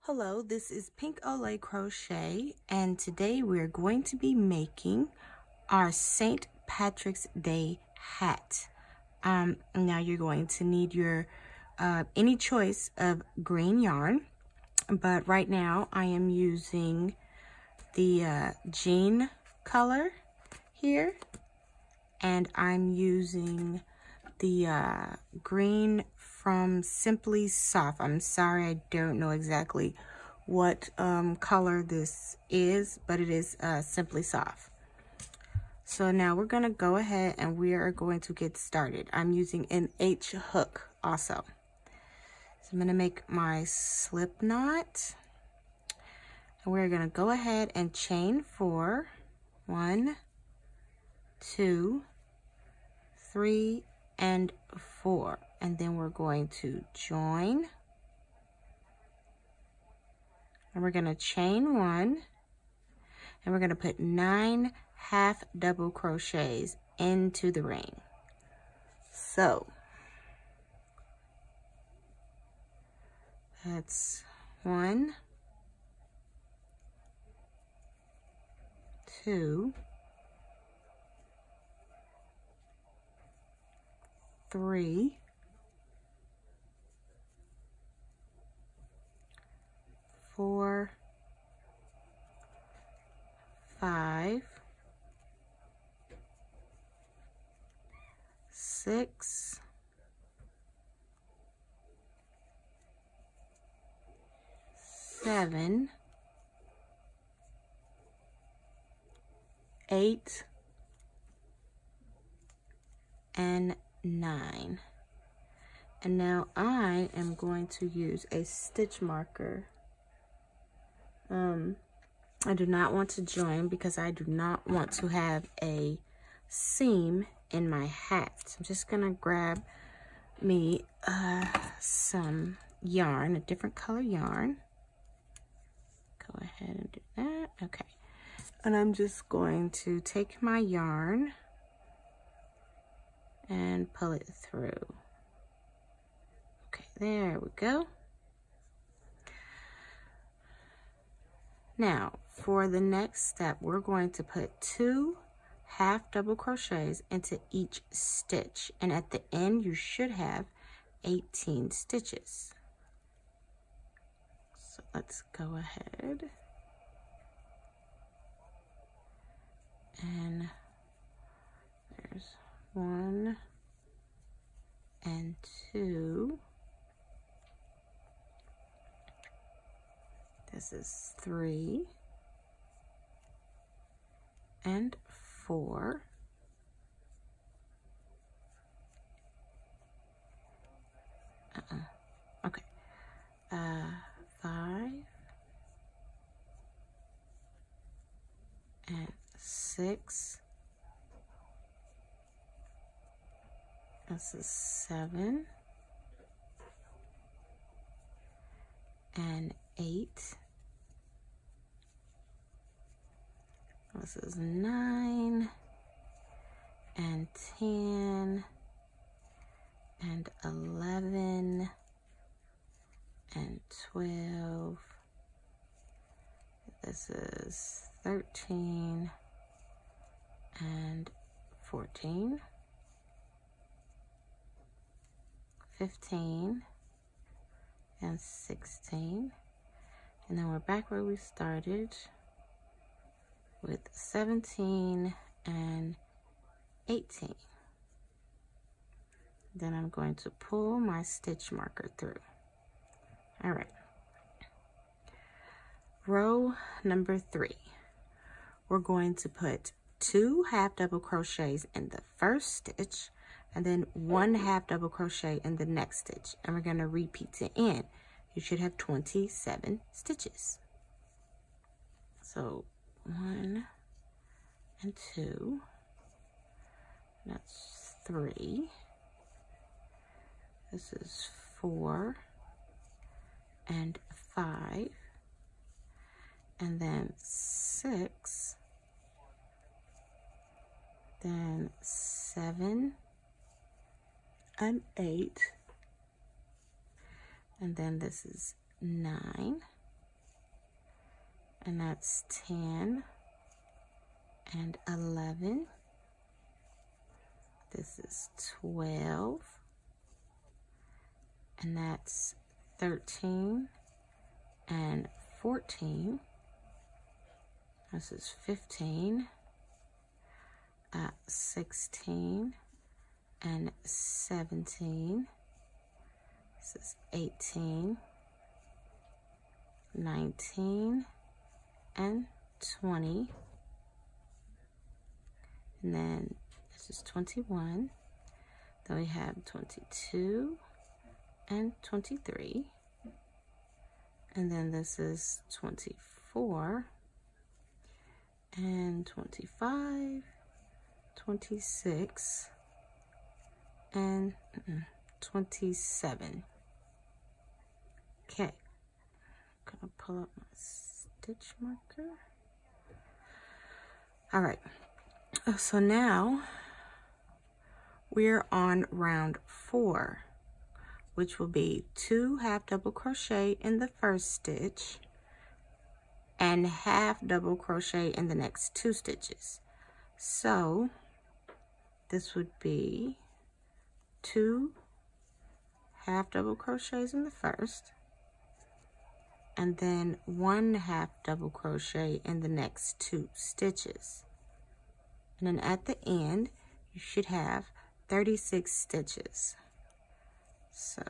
Hello, this is Pink Olay Crochet, and today we're going to be making our St. Patrick's Day hat. Now you're going to need your any choice of green yarn, but right now I am using the jean color here, and I'm using the green from Simply Soft. I'm sorry, I don't know exactly what color this is, but it is Simply Soft. So now we're gonna go ahead and we are going to get started. I'm using an H hook also. So I'm gonna make my slip knot, and we're gonna go ahead and chain 4, 1, 2, 3, and 4, and then we're going to join, and we're going to chain 1, and we're going to put 9 half double crochets into the ring. So that's 1, 2, 3, 4, 5, 6, 7, 8, and 9. And now I am going to use a stitch marker. I do not want to join because I do not want to have a seam in my hat. So I'm just gonna grab me some yarn, a different color yarn. Go ahead and do that. Okay. And I'm just going to take my yarn and pull it through. Okay, there we go. Now, for the next step, we're going to put 2 half double crochets into each stitch, and at the end you should have 18 stitches. So let's go ahead and there's 1 and 2. This is 3 and 4. Okay. 5 and 6. This is 7 and 8. This is 9 and 10 and 11 and 12. This is 13 and 14, 15 and 16. And then we're back where we started with 17 and 18. Then I'm going to pull my stitch marker through. All right. Row number 3. We're going to put 2 half double crochets in the first stitch, and then 1 half double crochet in the next stitch, and we're going to repeat to end. You should have 27 stitches. So 1 and 2, that's 3, this is 4 and 5, and then 6, then 7 and 8, and then this is 9, and that's 10 and 11. This is 12, and that's 13 and 14. This is 15, 16 and 17. This is 18, 19 and 20. And then this is 21. Then we have 22 and 23. And then this is 24 and 25, 26 and 27. Okay, I'm gonna pull up my stitch marker. All right, so now we're on round 4, which will be 2 half double crochet in the first stitch and half double crochet in the next 2 stitches. So this would be 2 half double crochets in the first, and then 1 half double crochet in the next 2 stitches. And then at the end, you should have 36 stitches. So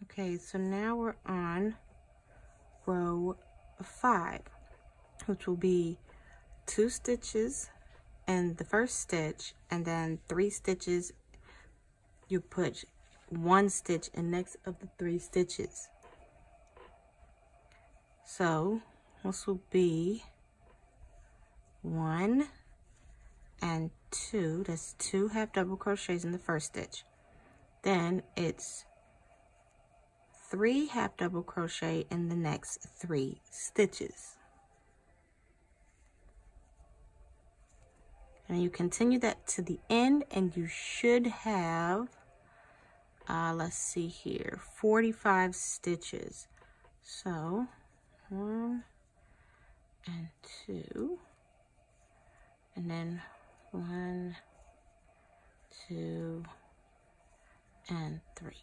okay, so now we're on row 5, which will be 2 stitches in the first stitch, and then 3 stitches. You put 1 stitch in next of the 3 stitches. So this will be 1 and 2. That's 2 half double crochets in the first stitch. Then it's 3 half double crochet in the next 3 stitches. And you continue that to the end, and you should have, let's see here, 45 stitches. So 1 and 2, and then 1, 2, and 3.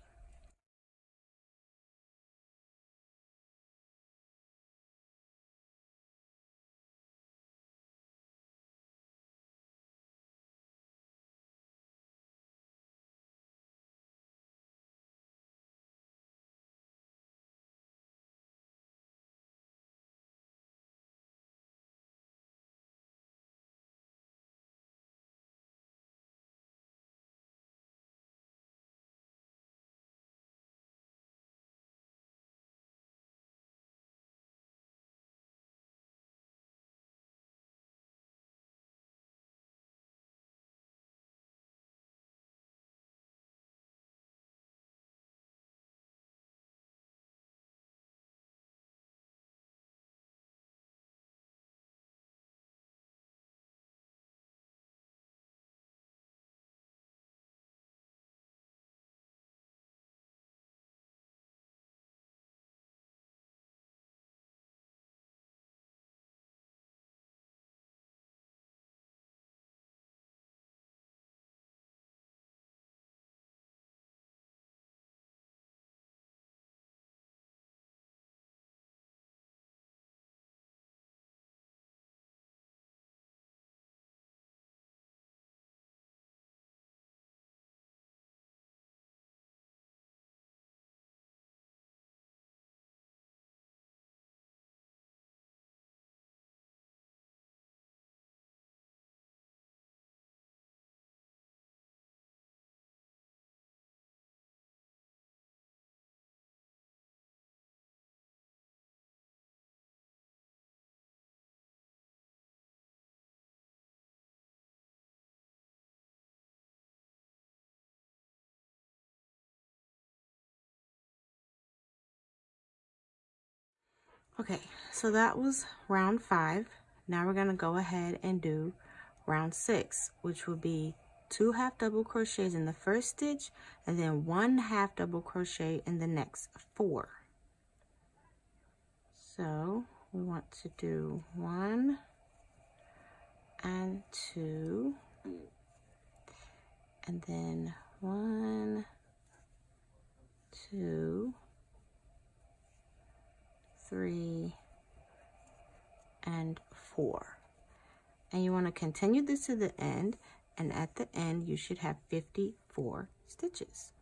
Okay, so that was round 5. Now we're going to go ahead and do round 6, which will be 2 half double crochets in the first stitch and then 1 half double crochet in the next 4. So we want to do 1 and 2, and then 1, 2, 3, and 4. And you want to continue this to the end, and at the end you should have 54 stitches.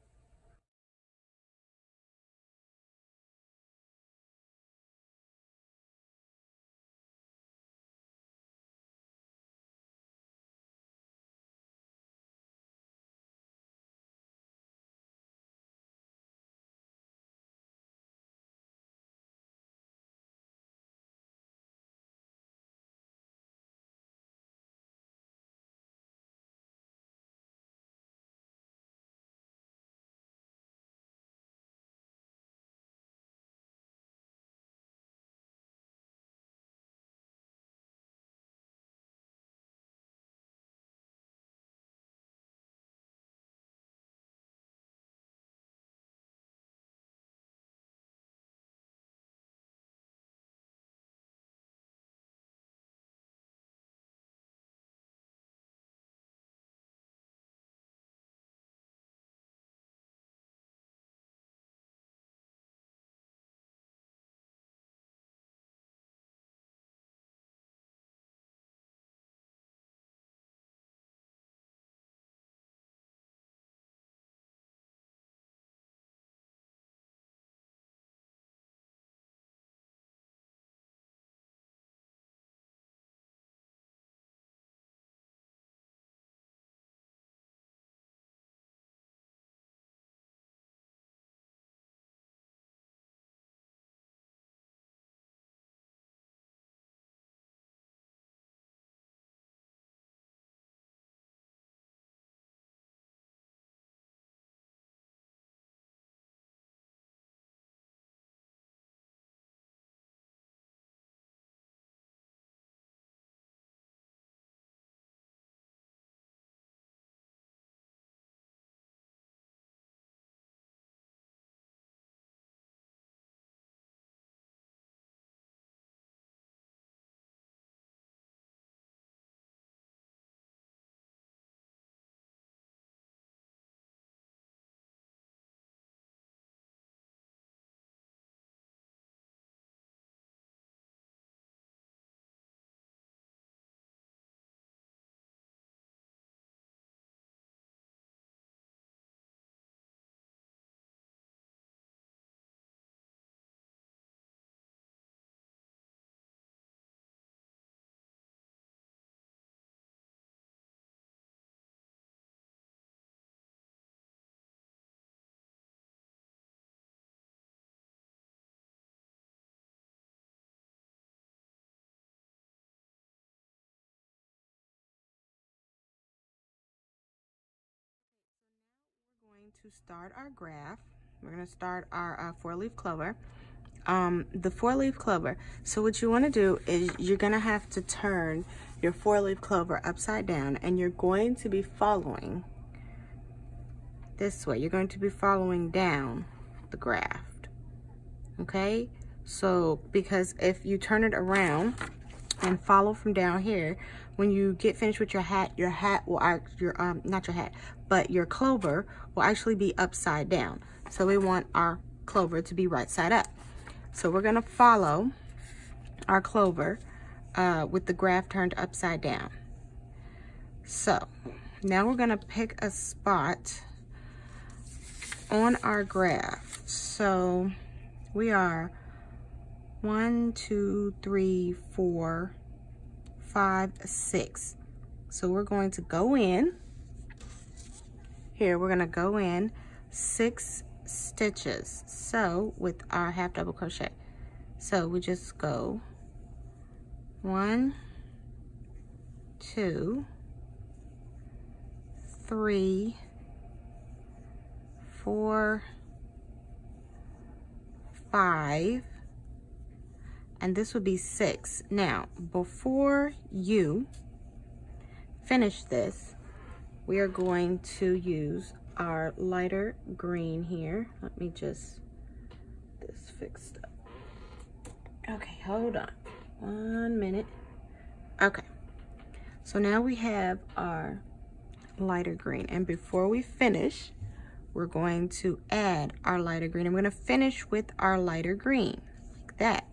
Going to start our graph. We're going to start our 4-leaf clover. The 4-leaf clover. So what you want to do is you're going to have to turn your 4-leaf clover upside down, and you're going to be following this way. You're going to be following down the graft. Okay? So because if you turn it around and follow from down here, when you get finished with your hat will not your hat, but your clover will actually be upside down. So we want our clover to be right side up. So we're gonna follow our clover with the graft turned upside down. So now we're gonna pick a spot on our graft. So we are 1, 2, 3, 4, 5, 6. So we're going to go in here. We're going to go in 6 stitches. So with our half double crochet, so we just go 1, 2, 3, 4, 5, and this would be 6. Now, before you finish this, we are going to use our lighter green here. Let me just get this fixed up. Okay, hold on 1 minute. Okay, so now we have our lighter green, and before we finish, we're going to add our lighter green. I'm going to finish with our lighter green, like that.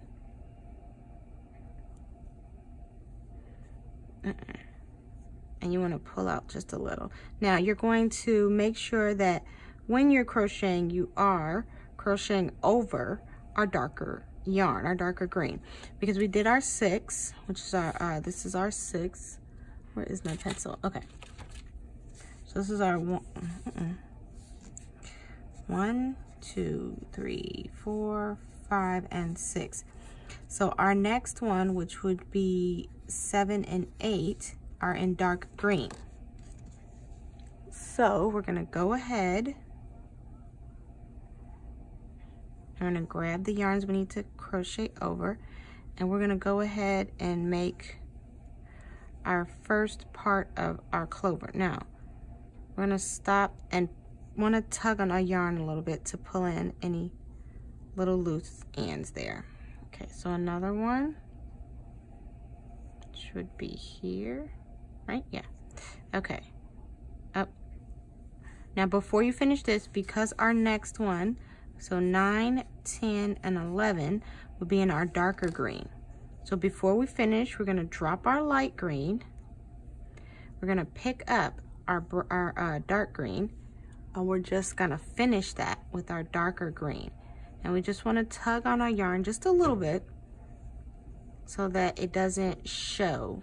And you want to pull out just a little. Now you're going to make sure that when you're crocheting, you are crocheting over our darker yarn, our darker green, because we did our 6, which is our this is our 6. Where is my pencil? Okay, so this is our 1, 2, 3, 4, 5, and 6. So our next one, which would be 7 and 8, are in dark green. So we're gonna go ahead. I'm gonna grab the yarns we need to crochet over, and we're gonna go ahead and make our first part of our clover. Now, we're gonna stop and wanna tug on our yarn a little bit to pull in any little loose ends there. Okay, so another one should be here, right? Yeah, okay. Up. Now, before you finish this, because our next one, so 9, 10, and 11 will be in our darker green. So before we finish, we're gonna drop our light green. We're gonna pick up our dark green, and we're just gonna finish that with our darker green. And we just wanna tug on our yarn just a little bit so that it doesn't show.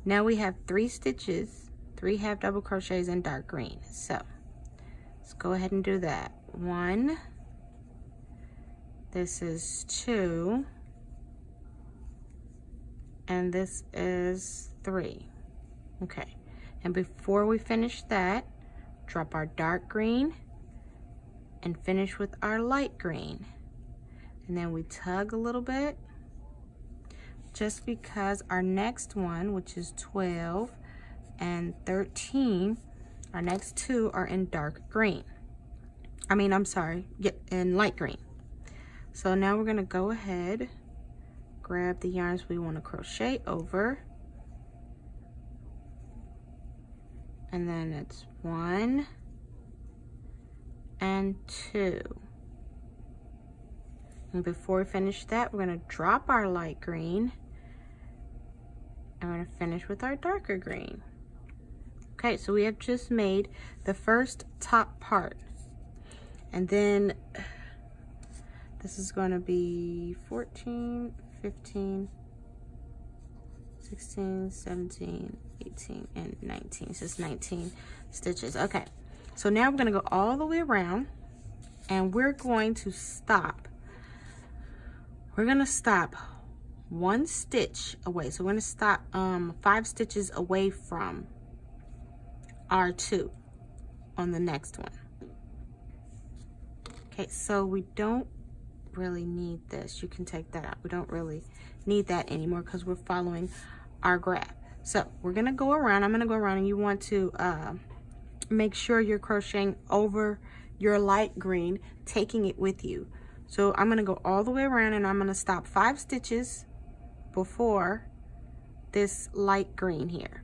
Now we have 3 stitches, 3 half double crochets in dark green. So let's go ahead and do that. 1, this is 2, and this is 3. Okay, and before we finish that, drop our dark green and finish with our light green. And then we tug a little bit, just because our next one, which is 12 and 13, our next 2 are in dark green. I'm sorry, in light green. So now we're gonna go ahead, grab the yarns we wanna crochet over, and then it's 1 and 2. And before we finish that, we're gonna drop our light green, and we're gonna finish with our darker green. Okay, so we have just made the first top part. And then this is gonna be 14, 15, 16, 17, 18, and 19. So it's 19 stitches. Okay, so now we're gonna go all the way around, and we're going to stop. We're gonna stop 1 stitch away. So we're gonna stop 5 stitches away from our 2 on the next one. Okay, so we don't really need this. You can take that out. We don't really need that anymore because we're following our graph. So we're gonna go around. I'm gonna go around, and you want to make sure you're crocheting over your light green, taking it with you. So I'm gonna go all the way around, and I'm gonna stop 5 stitches before this light green here.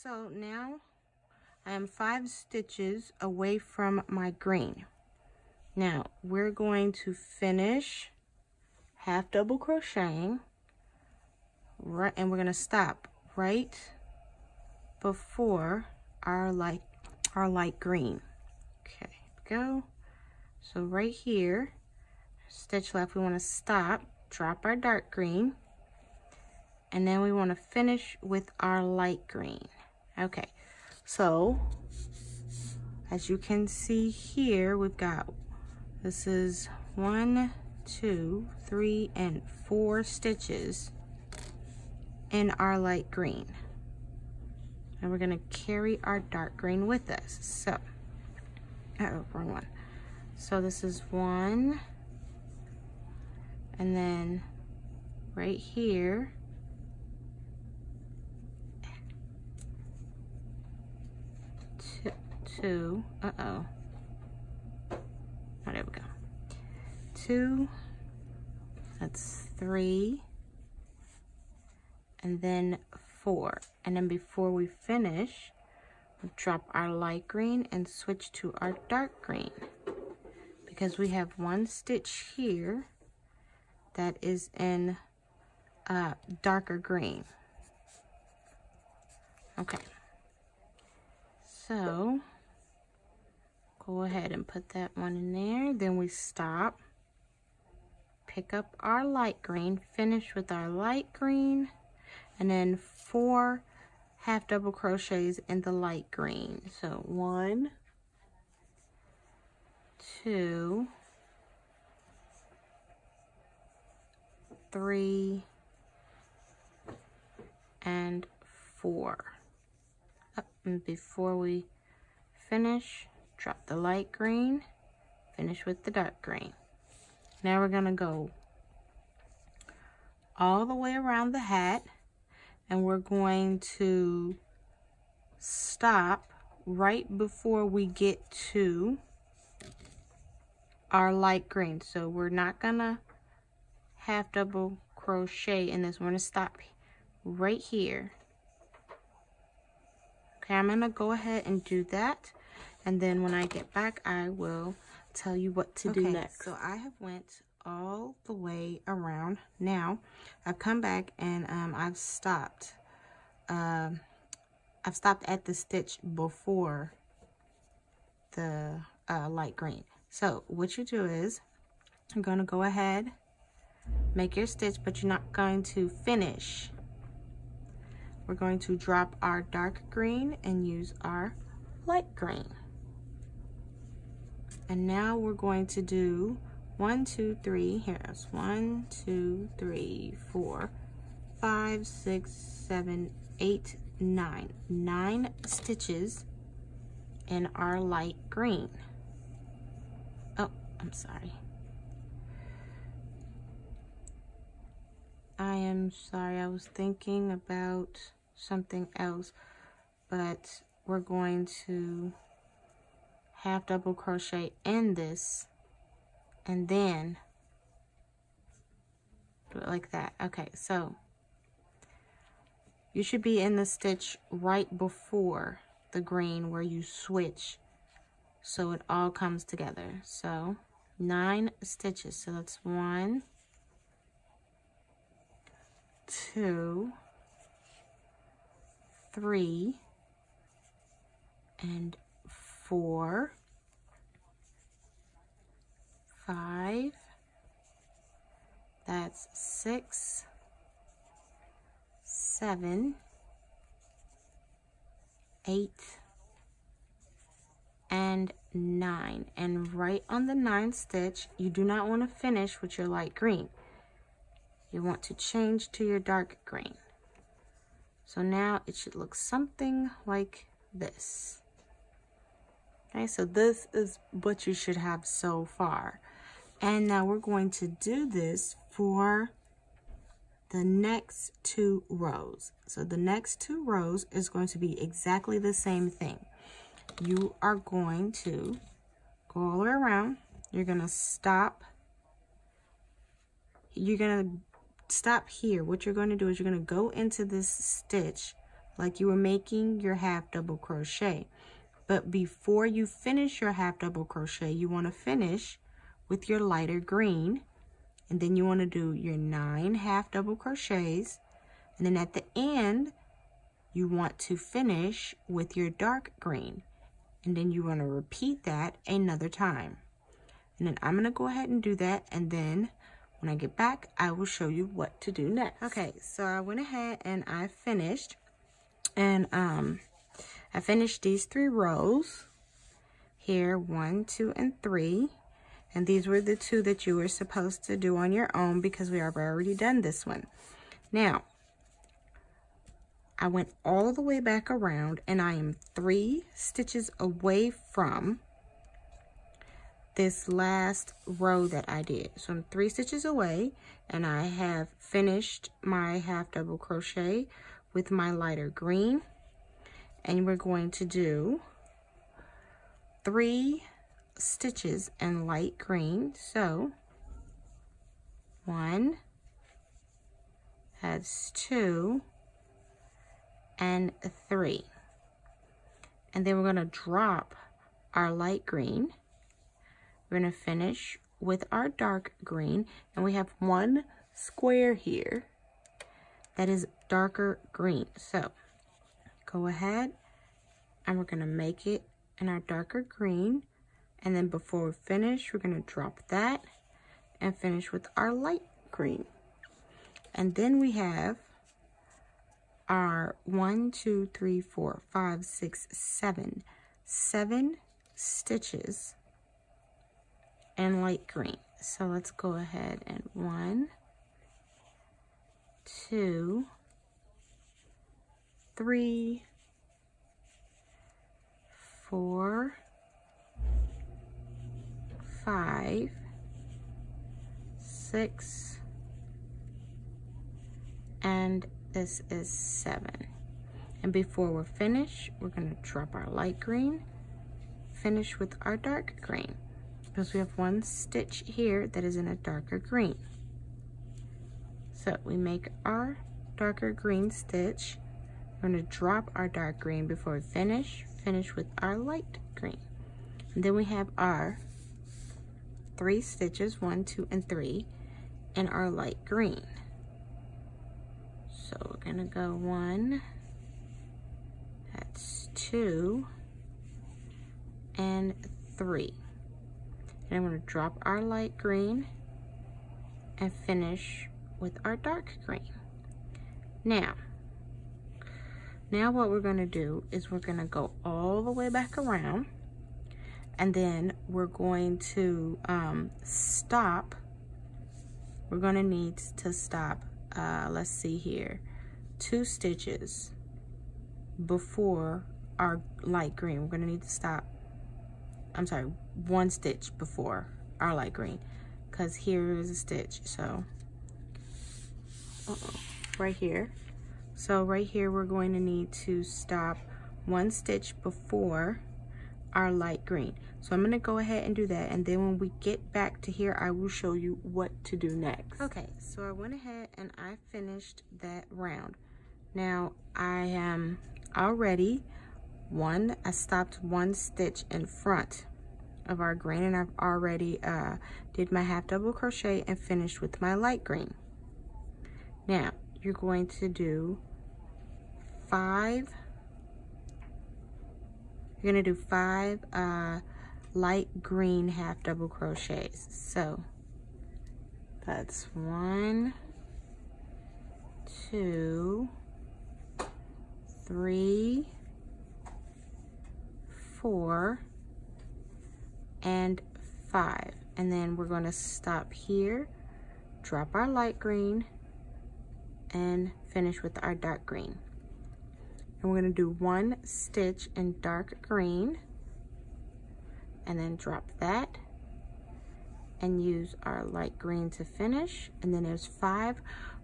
So now I am 5 stitches away from my green. Now we're going to finish half double crocheting, right, and we're going to stop right before our light green. Okay, go. So right here, stitch left, we want to stop, drop our dark green, and then we want to finish with our light green. Okay, so as you can see here, we've got, this is 1, 2, 3, and 4 stitches in our light green. And we're going to carry our dark green with us. So, wrong one. So this is 1, and then right here, 2, oh, there we go, 2, that's 3, and then 4, and then before we finish, we'll drop our light green and switch to our dark green, because we have 1 stitch here that is in darker green. Okay, so go ahead and put that one in there. Then we stop, pick up our light green, finish with our light green, and then 4 half double crochets in the light green. So 1, 2, 3, and 4. And before we finish, drop the light green, finish with the dark green. Now we're gonna go all the way around the hat, and we're going to stop right before we get to our light green. So we're not gonna half double crochet in this. We're gonna stop right here. Okay, I'm gonna go ahead and do that, and then when I get back, I will tell you what to do next. So I have went all the way around. Now I've come back and I've stopped at the stitch before the light green. So what you do is, you're going to go ahead, make your stitch, but you're not going to finish. We're going to drop our dark green and use our light green. And now we're going to do 1, 2, 3, here's 1, 2, 3, 4, 5, 6, 7, 8, 9. 9 stitches in our light green. Oh, I'm sorry. I am sorry, I was thinking about something else, but we're going to half double crochet in this and then do it like that. Okay, so you should be in the stitch right before the green where you switch, so it all comes together. So 9 stitches, so that's 1, 2, 3, and 4, 5, that's 6, 7, 8, and 9. And right on the 9th stitch, you do not want to finish with your light green. You want to change to your dark green. So now it should look something like this. Okay, so this is what you should have so far. And now we're going to do this for the next 2 rows. So the next 2 rows is going to be exactly the same thing. You are going to go all the way around. You're going to stop. You're going to stop here. What you're going to do is you're going to go into this stitch like you were making your half double crochet. But before you finish your half double crochet, you want to finish with your lighter green, and then you want to do your 9 half double crochets, and then at the end you want to finish with your dark green, and then you want to repeat that another time. And then I'm going to go ahead and do that, and then when I get back I will show you what to do next. Okay, so I went ahead and I finished, and I finished these 3 rows here, 1, 2, and 3, and these were the 2 that you were supposed to do on your own because we have already done this one. Now I went all the way back around, and I am 3 stitches away from this last row that I did. So I'm 3 stitches away, and I have finished my half double crochet with my lighter green, and we're going to do 3 stitches in light green. So 1, that's 2, and 3, and then we're going to drop our light green. We're going to finish with our dark green, and we have 1 square here that is darker green. So go ahead and we're going to make it in our darker green, and then before we finish we're going to drop that and finish with our light green. And then we have our 1, 2, 3, 4, 5, 6, 7 stitches in light green. So let's go ahead and 1, 2, 3, 4, 5, 6, and this is 7. And before we're finished, we're going to drop our light green, finish with our dark green, because we have 1 stitch here that is in a darker green. So we make our darker green stitch, we're going to drop our dark green before we finish with our light green. And then we have our 3 stitches, 1, 2, and 3 in our light green. So we're gonna go 1, that's 2, and 3. And I'm gonna drop our light green and finish with our dark green. Now what we're gonna do is we're gonna go all the way back around, and then we're going to stop. We're gonna need to stop, let's see here, 2 stitches before our light green. We're gonna need to stop, I'm sorry, 1 stitch before our light green, because here is a stitch. So right here. So right here we're going to need to stop 1 stitch before our light green. So I'm going to go ahead and do that, and then when we get back to here I will show you what to do next. Okay, so I went ahead and I finished that round. Now I am already I stopped 1 stitch in front of our green, and I've already did my half double crochet and finished with my light green. Now you're going to do 5 light green half double crochets. So that's 1, 2, 3, 4, and 5. And then we're going to stop here, drop our light green, and finish with our dark green. And we're going to do 1 stitch in dark green, and then drop that and use our light green to finish. And then there's 5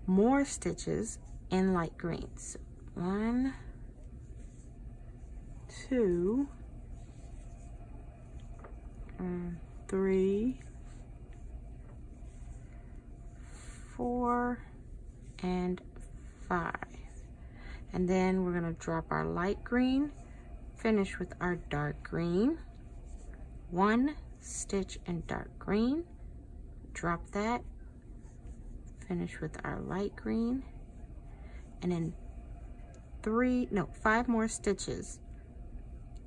more stitches in light green. So 1, 2, 3, 4, and 5. And then we're gonna drop our light green, finish with our dark green, 1 stitch in dark green, drop that, finish with our light green, and then 5 more stitches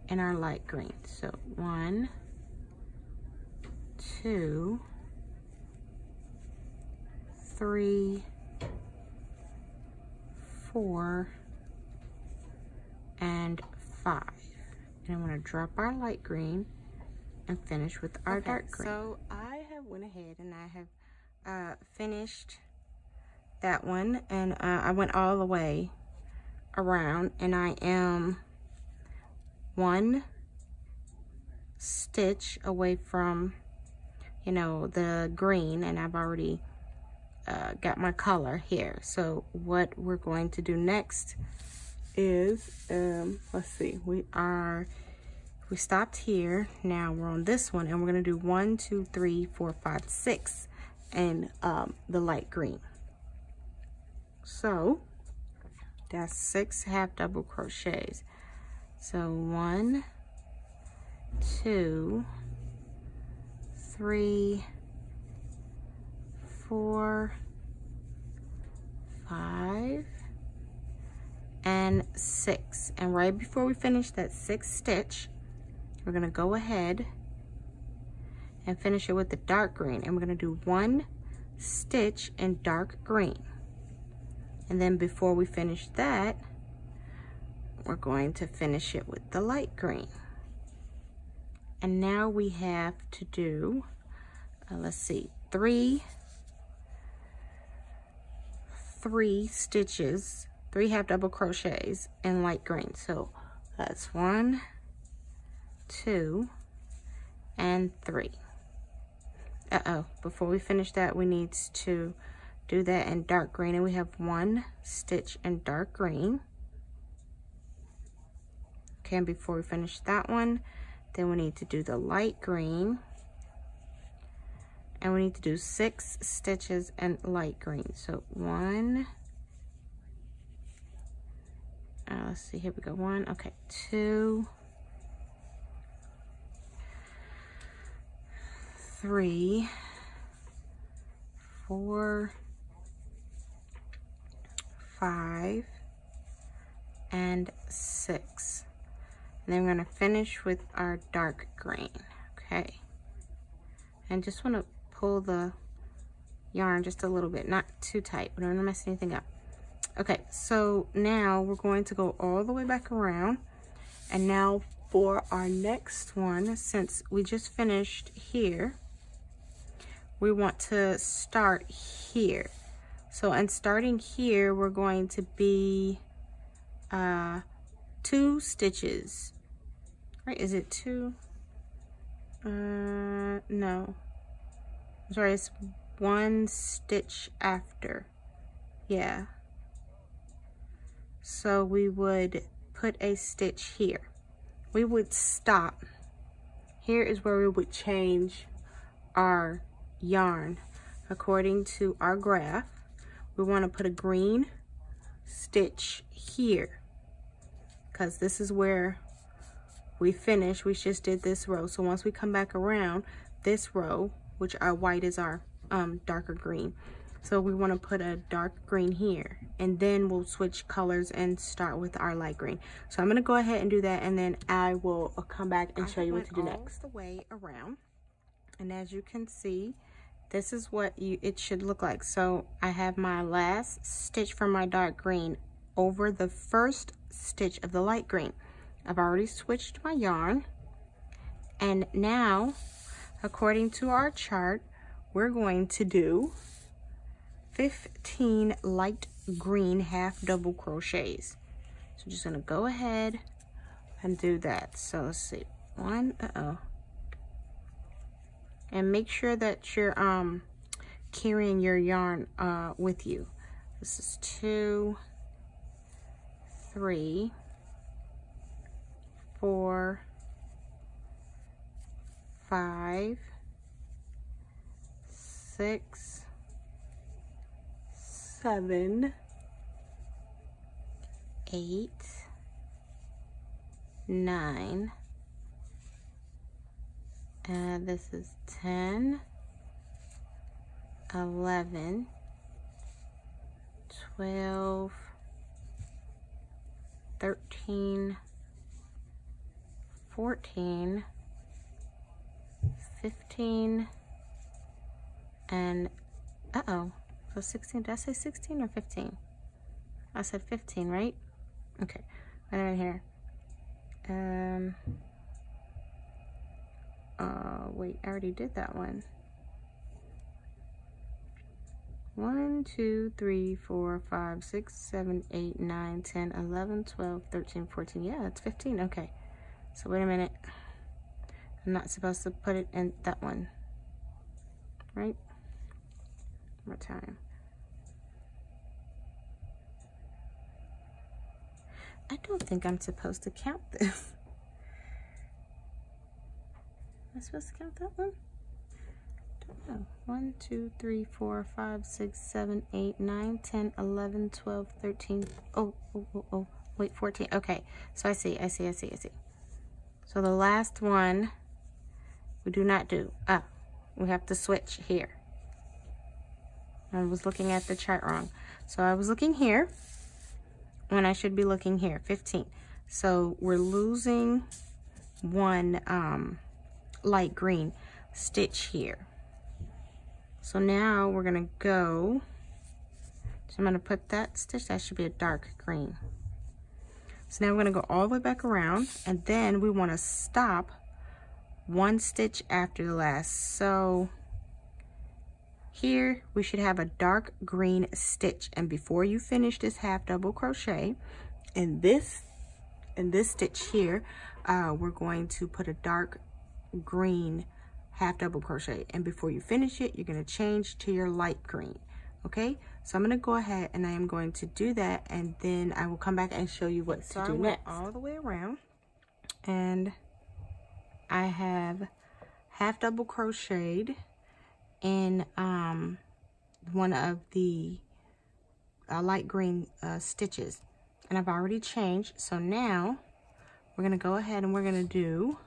in our light green. So 1, 2, 3, 4, and 5. And I'm going to drop our light green and finish with our dark green. So I have went ahead and I have finished that one, and I went all the way around, and I am 1 stitch away from, you know, the green, and I've already got my color here. So what we're going to do next is let's see, we stopped here. Now we're on this one, and we're going to do 1, 2, 3, 4, 5, 6 and the light green. So that's 6 half double crochets. So 1, 2, 3, 4, 5, and 6. And right before we finish that 6th stitch, we're going to go ahead and finish it with the dark green, and we're going to do 1 stitch in dark green. And then before we finish that, we're going to finish it with the light green. And now we have to do, let's see, 3 stitches, 3 half double crochets in light green. So that's 1, 2, and 3. Before we finish that, we need to do that in dark green, and we have 1 stitch in dark green. Okay, and before we finish that one, then we need to do the light green, and we need to do 6 stitches in light green. So 1, let's see, here we go, 1, okay, 2, 3, 4, 5, and 6. And then we're going to finish with our dark green. Okay, and just want to pull the yarn just a little bit, not too tight. We don't want to mess anything up. Okay, so now we're going to go all the way back around, and now for our next one, since we just finished here, we want to start here. So in starting here, we're going to be 2 stitches, right? Is it 2? No, I'm sorry, it's 1 stitch after. Yeah, so we would put a stitch here. We would stop. Here is where we would change our yarn. According to our graph, we want to put a green stitch here, because this is where we finish. We just did this row. So once we come back around this row, which our white is our darker green, so we want to put a dark green here, and then we'll switch colors and start with our light green. So I'm going to go ahead and do that, and then I will come back and show you what to do next. The way around, and as you can see, this is what it should look like. So I have my last stitch from my dark green over the first stitch of the light green. I've already switched my yarn, and now according to our chart, we're going to do 15 light green half double crochets. So I'm just gonna go ahead and do that. So let's see, 1, and make sure that you're carrying your yarn with you. This is 2, 3, 4, 5, 6, 7, 8, 9, and this is 10, 11, 12, 13, 14, 15, and so 16. Did I say 16 or 15? I said 15, right? Okay, right in here. Wait, I already did that one. 1, 2, 3, 4, 5, 6, 7, 8, 9, 10, 11, 12, 13, 14. Yeah, it's 15. Okay. So wait a minute. I'm not supposed to put it in that one. Right? One more time. I don't think I'm supposed to count this. Am I supposed to count that one? I don't know. 1, 2, 3, 4, 5, 6, 7, 8, 9, 10, 11, 12, 13. Oh. Wait, 14. Okay. So I see. So the last one we do not do. We have to switch here. I was looking at the chart wrong. So I was looking here when I should be looking here. 15. So we're losing one light green stitch here. So now we're gonna go, so I'm gonna put that stitch, that should be a dark green. So now we're gonna go all the way back around, and then we wanna stop one stitch after the last. So here we should have a dark green stitch, and before you finish this half double crochet in this stitch here, we're going to put a dark green half double crochet, and before you finish it, you're going to change to your light green. Okay, so I'm going to go ahead and I am going to do that, and then I will come back and show you what to do next. So I went all the way around, and I have half double crocheted in one of the light green stitches, and I've already changed. So now we're going to go ahead and we're going to do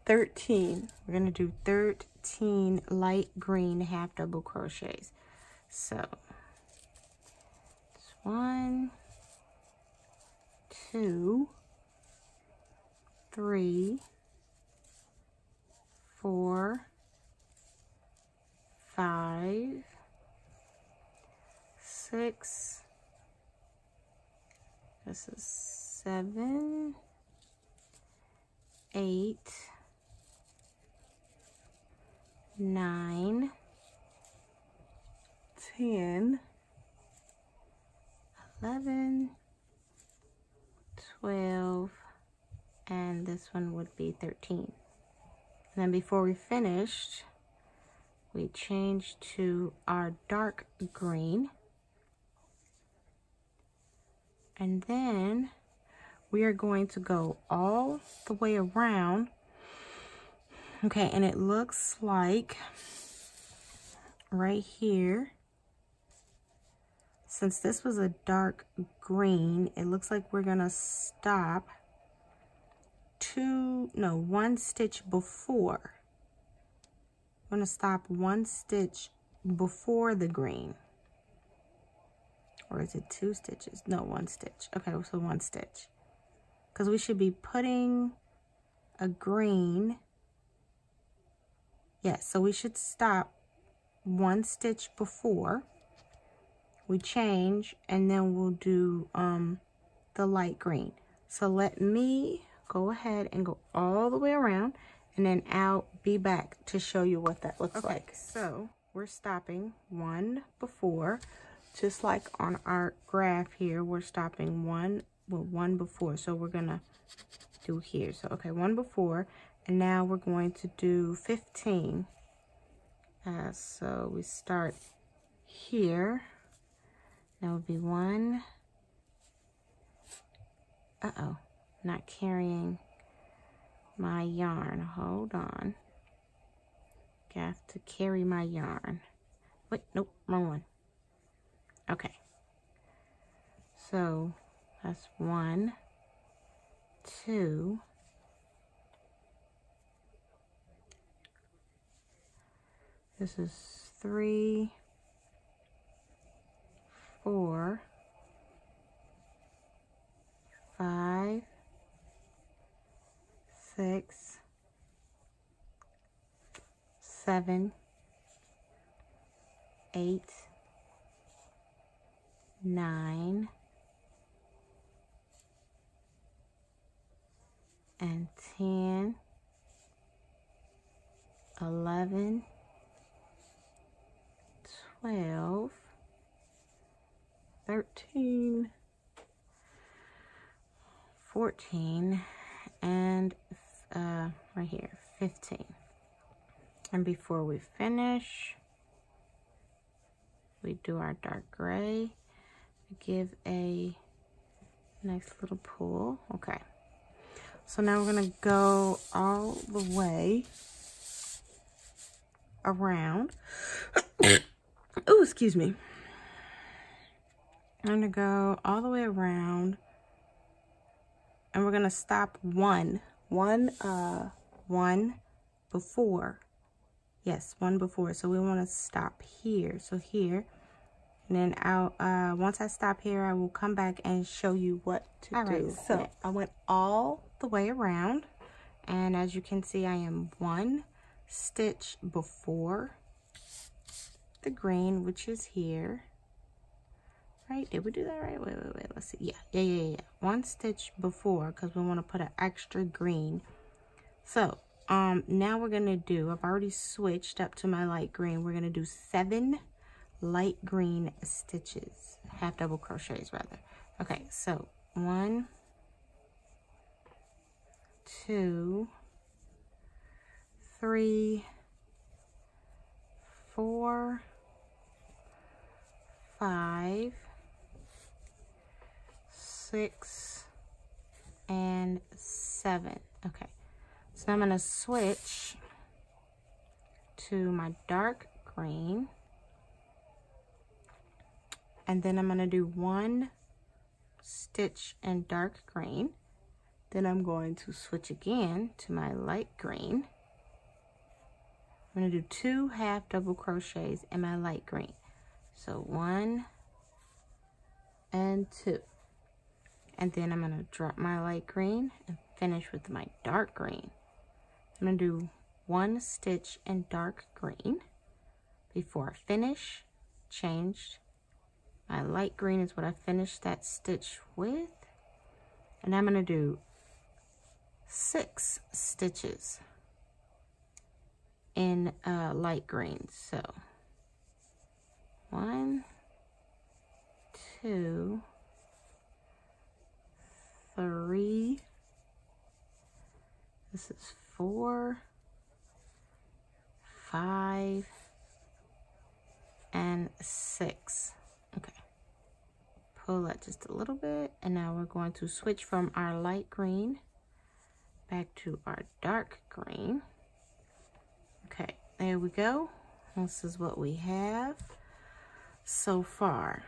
13. We're going to do 13 light green half double crochets. So it's 1, 2, 3, 4, 5, 6, this is 7, 8, 9, 10, 11, 12, and this one would be 13. And then before we finished, we changed to our dark green. And then we are going to go all the way around. Okay, and it looks like right here, since this was a dark green, it looks like we're gonna stop one stitch before. We're gonna stop one stitch before the green. Or is it 2 stitches? No, 1 stitch. Okay, so 1 stitch. Because we should be putting a green. Yes, so we should stop 1 stitch before we change, and then we'll do the light green. So let me go ahead and go all the way around, and then I'll be back to show you what that looks like. So we're stopping 1 before, just like on our graph here, we're stopping 1 before. So we're gonna do here. So okay, 1 before, and now we're going to do 15. So we start here. That would be 1. Not carrying my yarn. Hold on. Got to carry my yarn. Wait, nope, wrong one. Okay. So that's 1, 2, this is 3, 4, 5, 6, 7, 8, 9, and 10, 11, 12, 13, 14, and right here, 15. And before we finish, we do our dark gray. Give a nice little pull. Okay. So now we're going to go all the way around. Oh, excuse me. I'm going to go all the way around, and we're going to stop one before. Yes, one before. So we want to stop here. So here, and then I'll once I stop here, I will come back and show you what to do. All right, so I went all the way around, and as you can see, I am 1 stitch before the green, which is here. Right? Did we do that right? Wait. Let's see. Yeah. 1 stitch before, because we want to put an extra green. So now we're gonna do, I've already switched up to my light green. We're gonna do 7 light green stitches, half double crochets rather. Okay, so 1, 2, 3, 4, 5, 6, and 7. Okay, so I'm going to switch to my dark green, and then I'm going to do 1 stitch in dark green. Then I'm going to switch again to my light green. I'm going to do 2 half double crochets in my light green. So 1 and 2. And then I'm going to drop my light green and finish with my dark green. I'm going to do 1 stitch in dark green. Before I finish, changed. My light green is what I finished that stitch with. And I'm going to do 6 stitches in light green. So 1, 2, 3, this is 4, 5, and 6. Okay, pull that just a little bit, and now we're going to switch from our light green back to our dark green. Okay, there we go. This is what we have so far.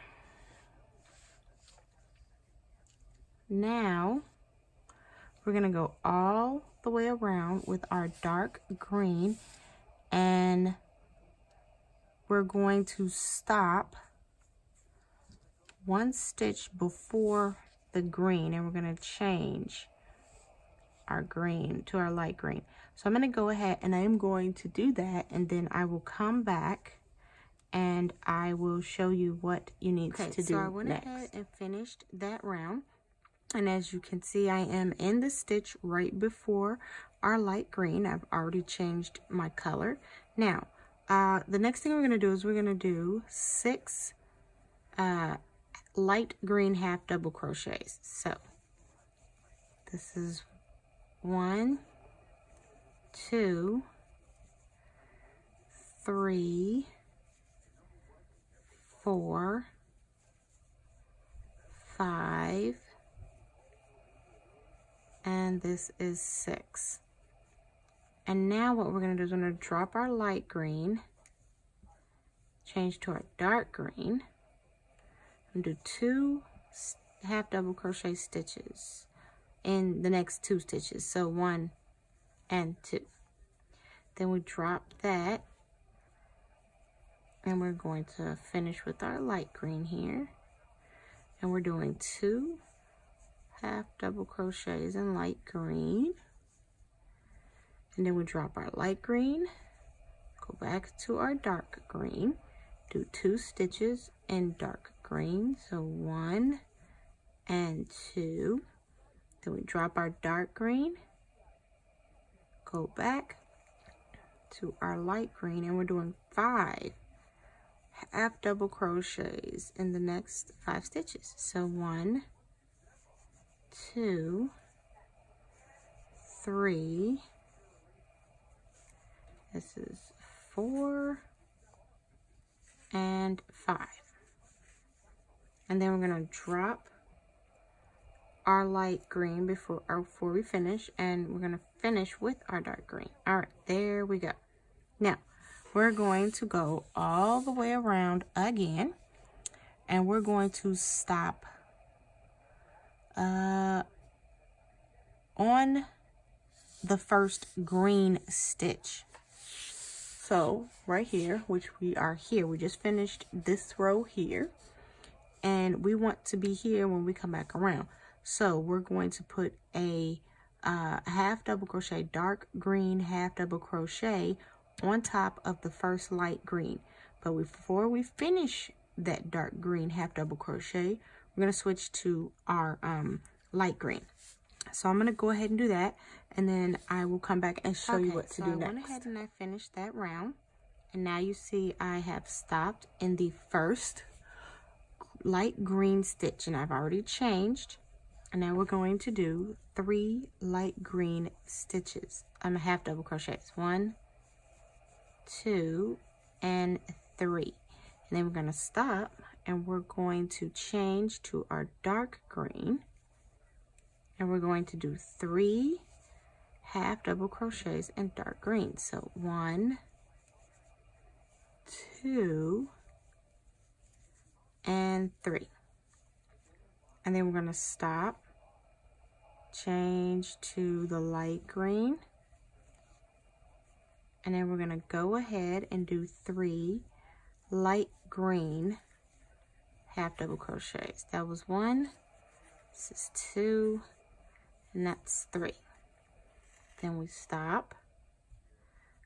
Now we're gonna go all the way around with our dark green, and we're going to stop 1 stitch before the green, and we're going to change our green to our light green. So I'm going to go ahead and I am going to do that, and then I will come back and I will show you what you need to do. So I went ahead and finished that round, and as you can see, I am in the stitch right before our light green. I've already changed my color. Now the next thing we're going to do is we're going to do 6 light green half double crochets. So this is 1, 2, 3, 4, 5, and this is 6. And now what we're going to do is we're going to drop our light green, change to our dark green, and do 2 half double crochet stitches in the next 2 stitches. So 1 and 2. Then we drop that, and we're going to finish with our light green here. And we're doing 2 half double crochets in light green. And then we drop our light green, go back to our dark green, do 2 stitches in dark green. So 1 and 2. Then we drop our dark green, go back to our light green, and we're doing 5 half double crochets in the next 5 stitches. So 1, 2, 3, this is 4 and 5. And then we're going to drop our light green before we finish, and we're going to finish with our dark green. All right, there we go. Now we're going to go all the way around again, and we're going to stop on the first green stitch. So right here, which we are here, we just finished this row here, and we want to be here when we come back around. So we're going to put a half double crochet, dark green half double crochet on top of the first light green. But before we finish that dark green half double crochet, we're going to switch to our light green. So I'm going to go ahead and do that, and then I will come back and show you what to do next. I went ahead and I finished that round, and now you see I have stopped in the first light green stitch, and I've already changed. And now we're going to do 3 light green stitches. I'm a half double crochets. 1, 2, and 3. And then we're going to stop, and we're going to change to our dark green. And we're going to do 3 half double crochets in dark green. So 1, 2, and 3. And then we're going to stop, change to the light green, and then we're going to go ahead and do 3 light green half double crochets. That was 1, this is 2, and that's 3. Then we stop,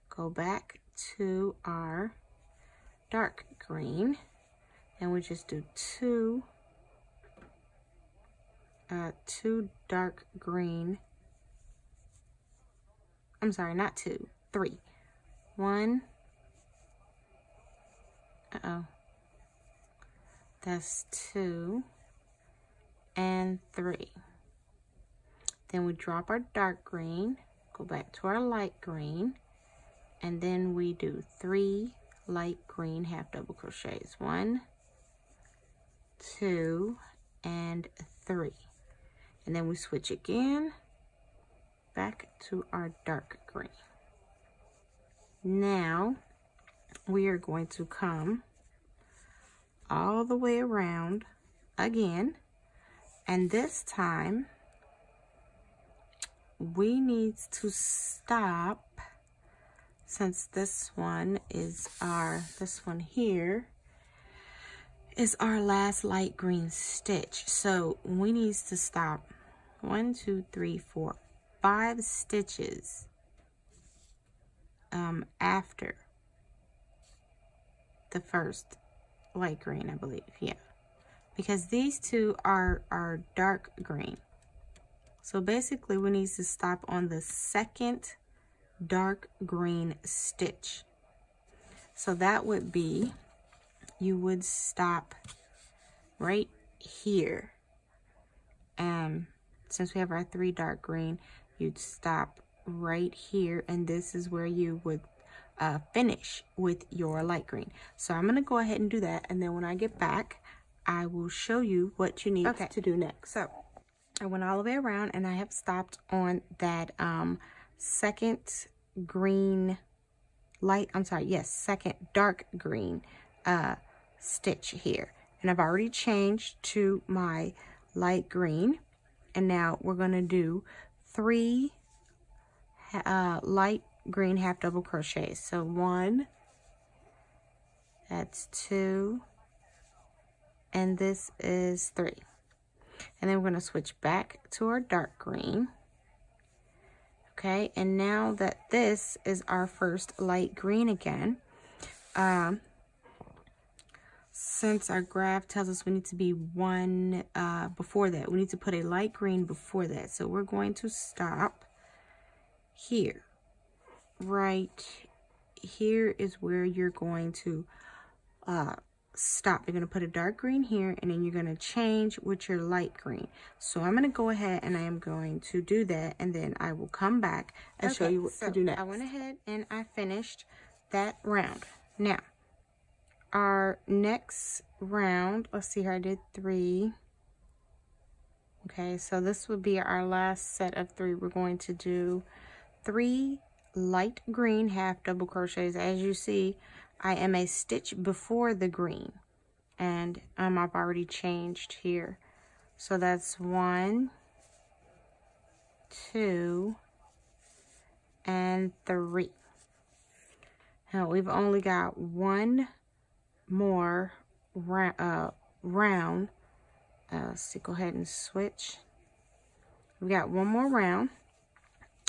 go back to our dark green, and we just do 2 dark green, I'm sorry, not 2, 3. 1, that's 2, and 3. Then we drop our dark green, go back to our light green, and then we do 3 light green half double crochets. 1, 2, and 3. And then we switch again back to our dark green. Now we are going to come all the way around again, and this time we need to stop, since this one here is our last light green stitch. So we need to stop 1, 2, 3, 4, 5 stitches after the first light green, I believe. Yeah, because these two are dark green. So basically we need to stop on the second dark green stitch. So that would be, you would stop right here. Since we have our 3 dark green, you'd stop right here, and this is where you would finish with your light green. So I'm going to go ahead and do that, and then when I get back, I will show you what you need to do next. So I went all the way around, and I have stopped on that second dark green stitch here. And I've already changed to my light green. And now we're going to do 3 light green half double crochets. So 1, that's 2, and this is 3. And then we're going to switch back to our dark green. Okay, and now that this is our first light green again, since our graph tells us we need to be 1 before that, we need to put a light green before that. So we're going to stop here. Right here is where you're going to stop. You're going to put a dark green here, and then you're going to change with your light green. So I'm going to go ahead and I am going to do that, and then I will come back and show you what to do next. I went ahead and I finished that round. Now, our next round, let's see here, I did 3. Okay, so this would be our last set of 3. We're going to do 3 light green half double crochets. As you see, I am a stitch before the green, and I've already changed here. So that's 1, 2, and 3. Now we've only got 1 more round. Let's see, go ahead and switch. We got 1 more round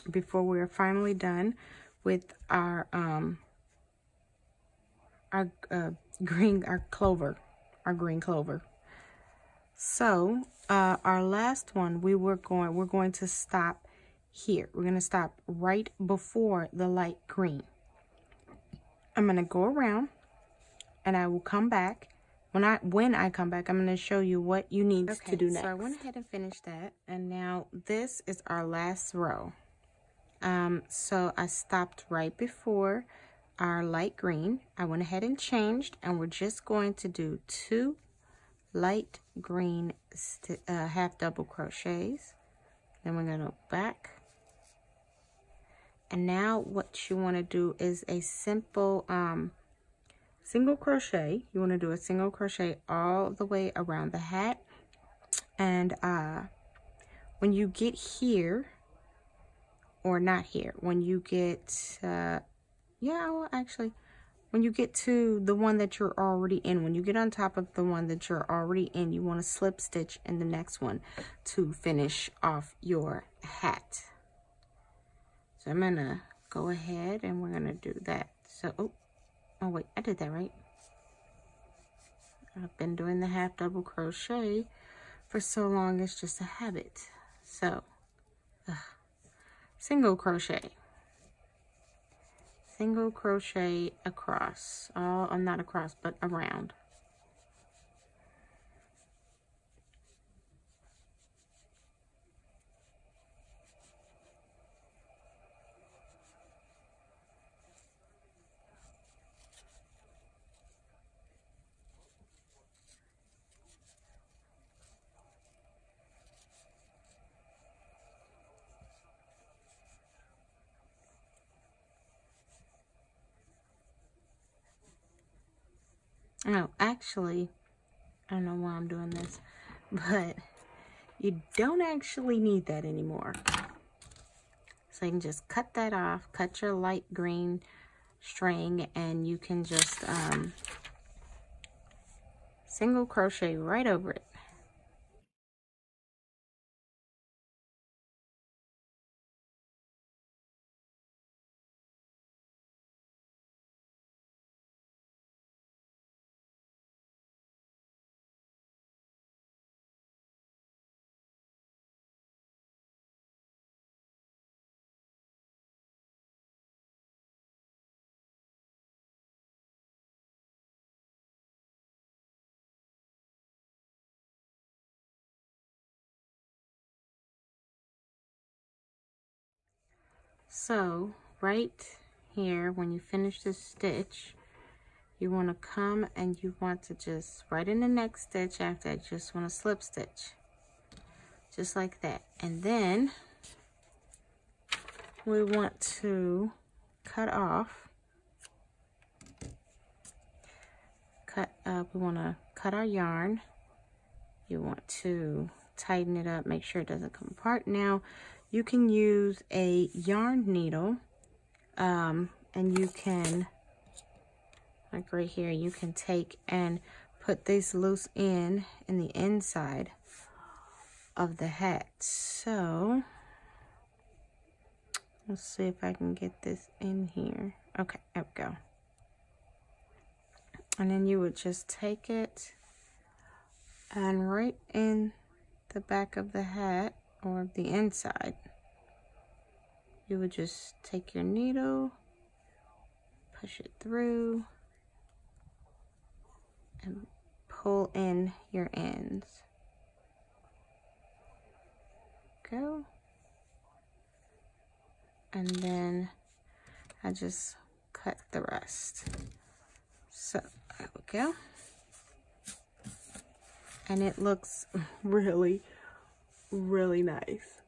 before we're finally done with our green clover. So our last one, we're going to stop here. We're going to stop right before the light green. I'm going to go around, and I will come back. When I come back, I'm going to show you what you need to do next. So I went ahead and finished that, and now this is our last row. So I stopped right before our light green. I went ahead and changed, and we're just going to do 2 light green half double crochets. Then we're going to go back. And now what you want to do is a simple single crochet. You want to do a single crochet all the way around the hat. And when you get here, or not here, when you get when you get to the one that you're already in, when you get on top of the one that you're already in, you want to slip stitch in the next one to finish off your hat. So I'm gonna go ahead and we're gonna do that. So oh wait, I did that right. I've been doing the half double crochet for so long, it's just a habit. So single crochet across, not across, but around. Oh, actually, I don't know why I'm doing this, but you don't actually need that anymore. So you can just cut that off, cut your light green string, and you can just single crochet right over it. So right here, when you finish this stitch, you want to come and you want to just right in the next stitch after that, just want to slip stitch just like that. And then we want to cut off, we want to cut our yarn. You want to tighten it up, make sure it doesn't come apart. Now you can use a yarn needle, and you can, like right here, you can take and put this loose end in the inside of the hat. So let's see if I can get this in here. Okay, there we go. And then you would just take it and right in the back of the hat, or the inside, you would just take your needle, push it through, and pull in your ends. Go. And then I just cut the rest. So there we go. And it looks really, really nice.